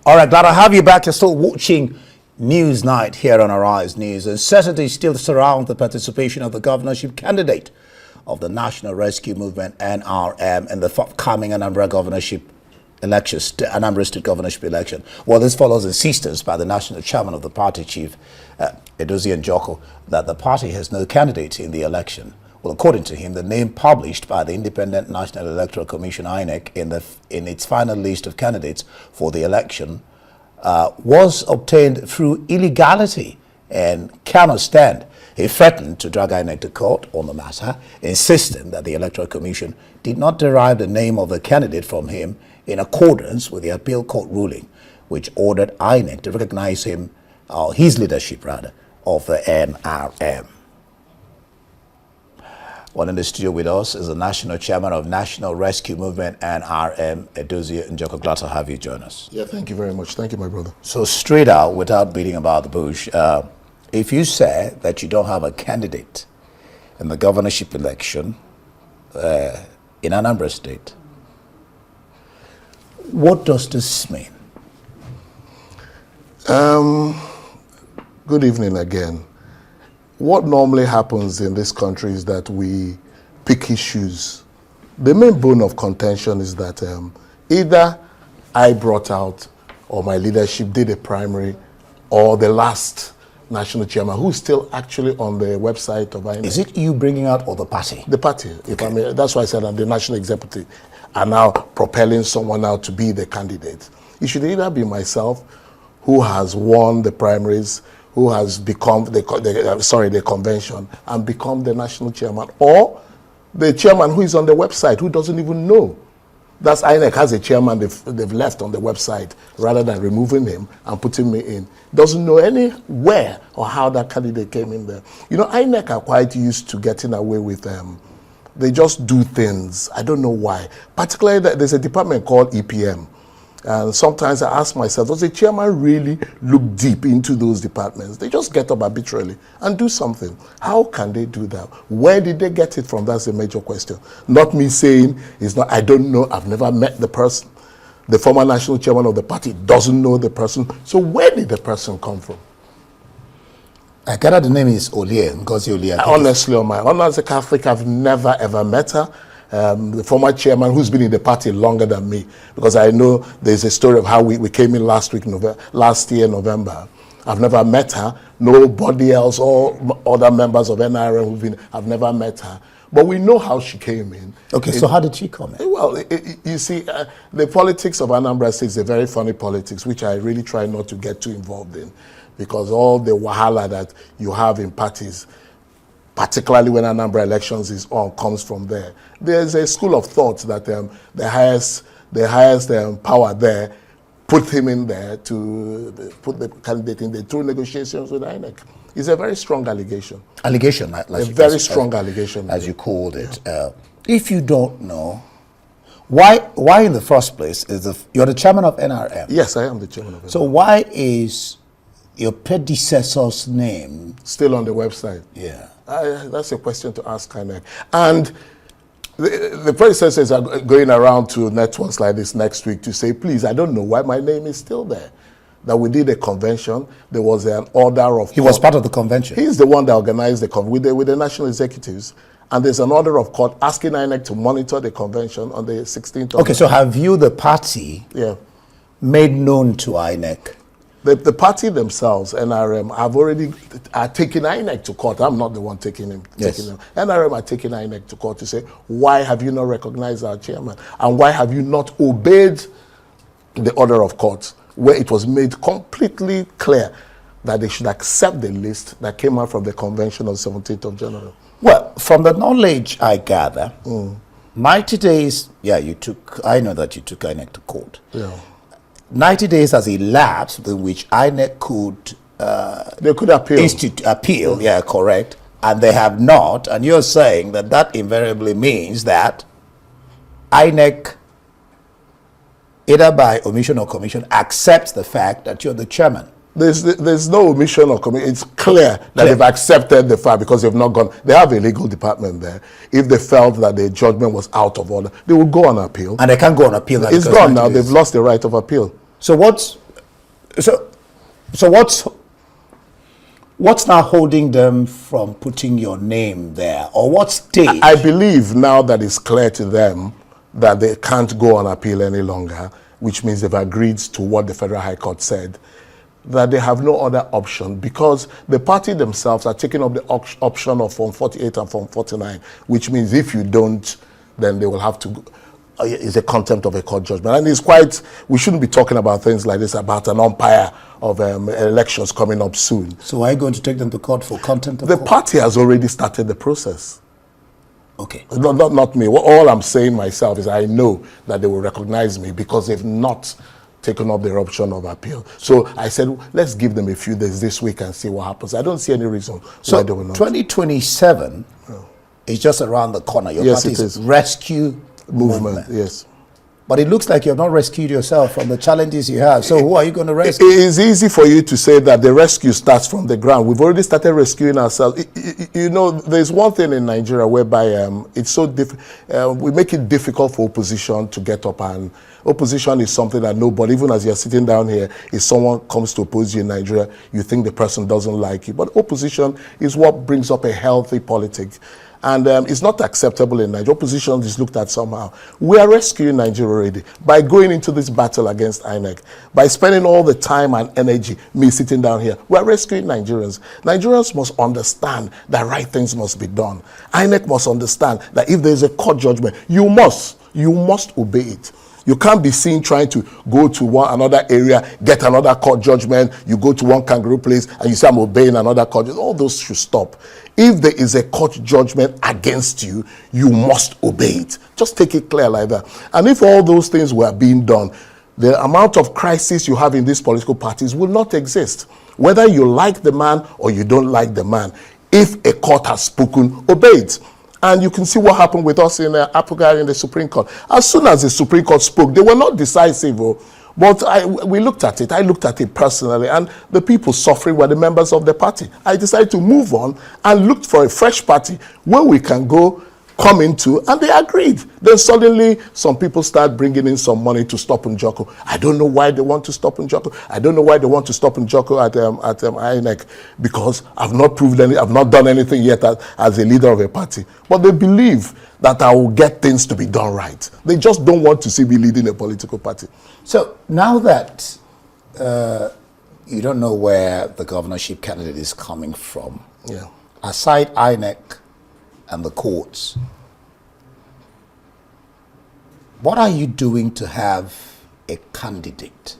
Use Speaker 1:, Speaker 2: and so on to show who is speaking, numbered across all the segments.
Speaker 1: All right, glad to have you back. You're still watching News Night here on Arise News. Uncertainty still surrounds the participation of the governorship candidate of the National Rescue Movement, NRM, in the forthcoming Anambra governorship election, Anambra State governorship election. Well, this follows insistence by the national chairman of the party, Chief Njoku, that the party has no candidate in the election. Well, according to him, the name published by the Independent National Electoral Commission, INEC, in its final list of candidates for the election was obtained through illegality and cannot stand. He threatened to drag INEC to court on the matter, insisting that the Electoral Commission did not derive the name of the candidate from him in accordance with the appeal court ruling, which ordered INEC to recognize him, his leadership rather, of the NRM. One in the studio with us is the National Chairman of National Rescue Movement, NRM, Njoku. Glad to have you join us.
Speaker 2: Yeah, thank you very much. Thank you, my brother.
Speaker 1: So straight out, without beating about the bush, if you say that you don't have a candidate in the governorship election in Anambra State, what does this mean?
Speaker 2: Good evening again. What normally happens in this country is that we pick issues. The main bone of contention is that either I brought out or my leadership did a primary, or the last national chairman, who's still actually on the website of INEC.
Speaker 1: Is it you bringing out or the party?
Speaker 2: The party. Okay. If I may, that's why I said the national executive are now propelling someone out to be the candidate. It should either be myself, who has won the primaries, who has become the convention and become the national chairman, or the chairman who is on the website who doesn't even know. That's INEC has a chairman they've left on the website rather than removing him and putting me in. Doesn't know anywhere or how that candidate came in there. You know, INEC are quite used to getting away with them. They just do things. I don't know why. Particularly, there's a department called EPM. And sometimes I ask myself, does the chairman really look deep into those departments? They just get up arbitrarily and do something. How can they do that? Where did they get it from? That's the major question. Not me saying, I don't know, I've never met the person. The former national chairman of the party doesn't know the person. So where did the person come from?
Speaker 1: I gather the name is Olie, Ngozi Olie.
Speaker 2: Honestly, on my honor as a Catholic, I've never ever met her. The former chairman who's been in the party longer than me, because I know there's a story of how we came in last year, November. I've never met her. Nobody else, all other members of NRM I've never met her. But we know how she came in.
Speaker 1: Okay, so how did she come in?
Speaker 2: Well, you see, the politics of Anambra State is a very funny politics, which I really try not to get too involved in, because all the wahala that you have in parties, particularly when Anambra elections is on, comes from there. There's a school of thought that the highest power there put him in there to put the candidate in there through negotiations with INEC. It's a very strong allegation.
Speaker 1: Allegation,
Speaker 2: strong allegation,
Speaker 1: as you called it. Yeah. If you don't know, why in the first place you're the chairman of NRM?
Speaker 2: Yes, I am the chairman of NRM.
Speaker 1: So why is your predecessor's name
Speaker 2: still on the website?
Speaker 1: Yeah.
Speaker 2: That's a question to ask INEC. And the predecessors are going around to networks like this next week to say, please, I don't know why my name is still there. That we did a convention, there was an order of...
Speaker 1: He was part of the convention?
Speaker 2: He's the one that organized the convention with the national executives. And there's an order of court asking INEC to monitor the convention on the 16th of...
Speaker 1: Okay, so have you, the party, made known to INEC?
Speaker 2: The party themselves, NRM, are taking INEC to court. I'm not the one taking him. NRM are taking INEC to court to say, why have you not recognized our chairman? And why have you not obeyed the order of court, where it was made completely clear that they should accept the list that came out from the convention on the 17th of January?
Speaker 1: Well, from the knowledge I gather, 90 days, I know that you took INEC to court.
Speaker 2: Yeah.
Speaker 1: 90 days has elapsed in which INEC could...
Speaker 2: they could appeal.
Speaker 1: Appeal, yeah, correct. And they have not. And you're saying that invariably means that INEC, either by omission or commission, accepts the fact that you're the chairman.
Speaker 2: There's no omission or commission. It's clear that they've accepted the fact, because they've not gone. They have a legal department there. If they felt that the judgment was out of order, they would go on appeal.
Speaker 1: And they can't go on appeal.
Speaker 2: It's gone now. They've lost the right of appeal.
Speaker 1: So So what's now holding them from putting your name there, or what stage?
Speaker 2: I believe now that it's clear to them that they can't go on appeal any longer, which means they've agreed to what the Federal High Court said, that they have no other option, because the party themselves are taking up the option of Form 48 and Form 49, which means if you don't, then they will have to, it's a contempt of a court judgment. And it's quite, we shouldn't be talking about things like this, about an umpire of elections coming up soon.
Speaker 1: So are you going to take them to court for contempt of
Speaker 2: The
Speaker 1: court?
Speaker 2: party has already started the process.
Speaker 1: Okay.
Speaker 2: Not me. All I'm saying myself is I know that they will recognize me because they've not taken up their option of appeal. So I said, let's give them a few days this week and see what happens. I don't see any reason why they will not.
Speaker 1: 2027 is just around the corner. Your
Speaker 2: Yes,
Speaker 1: party's
Speaker 2: it is.
Speaker 1: rescue movement.
Speaker 2: Yes.
Speaker 1: But it looks like you have not rescued yourself from the challenges you have. So who are you going to rescue?
Speaker 2: It is easy for you to say that the rescue starts from the ground. We've already started rescuing ourselves. You know, there's one thing in Nigeria whereby it's so we make it difficult for opposition to get up, and opposition is something that nobody, even as you're sitting down here, if someone comes to oppose you in Nigeria, you think the person doesn't like you. But opposition is what brings up a healthy politics. And it's not acceptable in Nigeria. Opposition is looked at somehow. We are rescuing Nigeria already by going into this battle against INEC, by spending all the time and energy, me sitting down here. We are rescuing Nigerians. Nigerians must understand that right things must be done. INEC must understand that if there is a court judgment, you must obey it. You can't be seen trying to go to another area, get another court judgment. You go to one kangaroo place and you say, I'm obeying another court judgment. All those should stop. If there is a court judgment against you, you must obey it. Just take it clear like that. And if all those things were being done, the amount of crisis you have in these political parties will not exist. Whether you like the man or you don't like the man, if a court has spoken, obey it. And you can see what happened with us in Apuga in the Supreme Court. As soon as the Supreme Court spoke, they were not decisive, but we looked at it. I looked at it personally, and the people suffering were the members of the party. I decided to move on and looked for a fresh party where we can come into, and they agreed. Then suddenly, some people start bringing in some money to stop Njoku. I don't know why they want to stop Njoku. I don't know why they want to stop Njoku at INEC, because I've not I've not done anything yet as a leader of a party. But they believe that I will get things to be done right. They just don't want to see me leading a political party.
Speaker 1: So now that you don't know where the governorship candidate is coming from, aside INEC and the courts, what are you doing to have a candidate?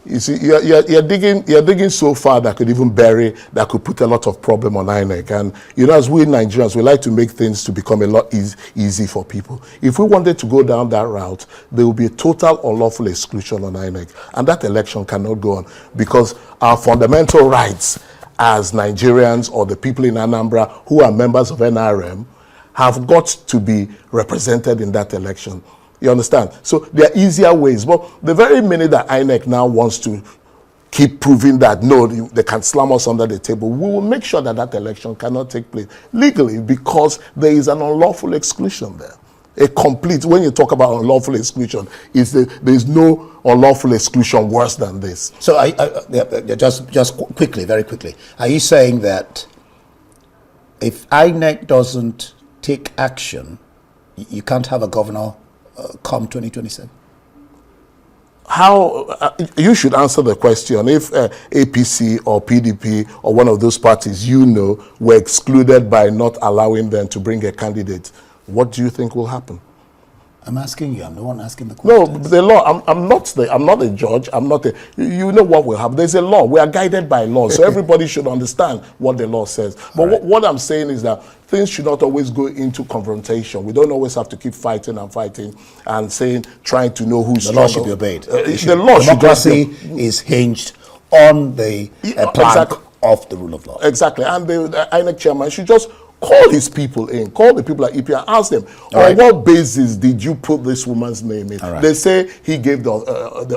Speaker 2: You see, you're digging so far that could even that could put a lot of problem on INEC. And you know, as we Nigerians, we like to make things to become a lot easy for people. If we wanted to go down that route, there will be a total unlawful exclusion on INEC, and that election cannot go on, because our fundamental rights as Nigerians, or the people in Anambra who are members of NRM, have got to be represented in that election. You understand? So there are easier ways. But the very minute that INEC now wants to keep proving that, no, they can slam us under the table, we will make sure that that election cannot take place legally, because there is an unlawful exclusion there. A complete, when you talk about unlawful exclusion, there is no unlawful exclusion worse than this.
Speaker 1: So just quickly, very quickly, are you saying that if INEC doesn't take action, you can't have a governor come 2027?
Speaker 2: How you should answer the question. If APC or PDP or one of those parties were excluded by not allowing them to bring a candidate, what do you think will happen?
Speaker 1: I'm asking you. I'm the one asking the question.
Speaker 2: No, the law. I'm not a judge. I'm not a. You know what will happen. There's a law. We are guided by law, so everybody should understand what the law says. But what I'm saying is that things should not always go into confrontation. We don't always have to keep fighting and trying to know who's
Speaker 1: the law should be obeyed.
Speaker 2: The law
Speaker 1: democracy is hinged on the plank of the rule of law.
Speaker 2: Exactly, and the INEC chairman should just call his people in, call the people at EPA, ask them, on what basis did you put this woman's name in? They say he gave the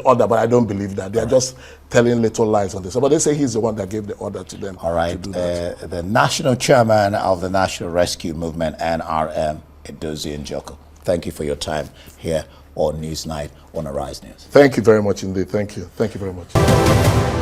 Speaker 2: order, but I don't believe that. They are just telling little lies on this. But they say he's the one that gave the order to them.
Speaker 1: All right.
Speaker 2: To do that.
Speaker 1: The national chairman of the National Rescue Movement, NRM, Njoku, thank you for your time here on Newsnight on Arise News.
Speaker 2: Thank you very much indeed. Thank you. Thank you very much.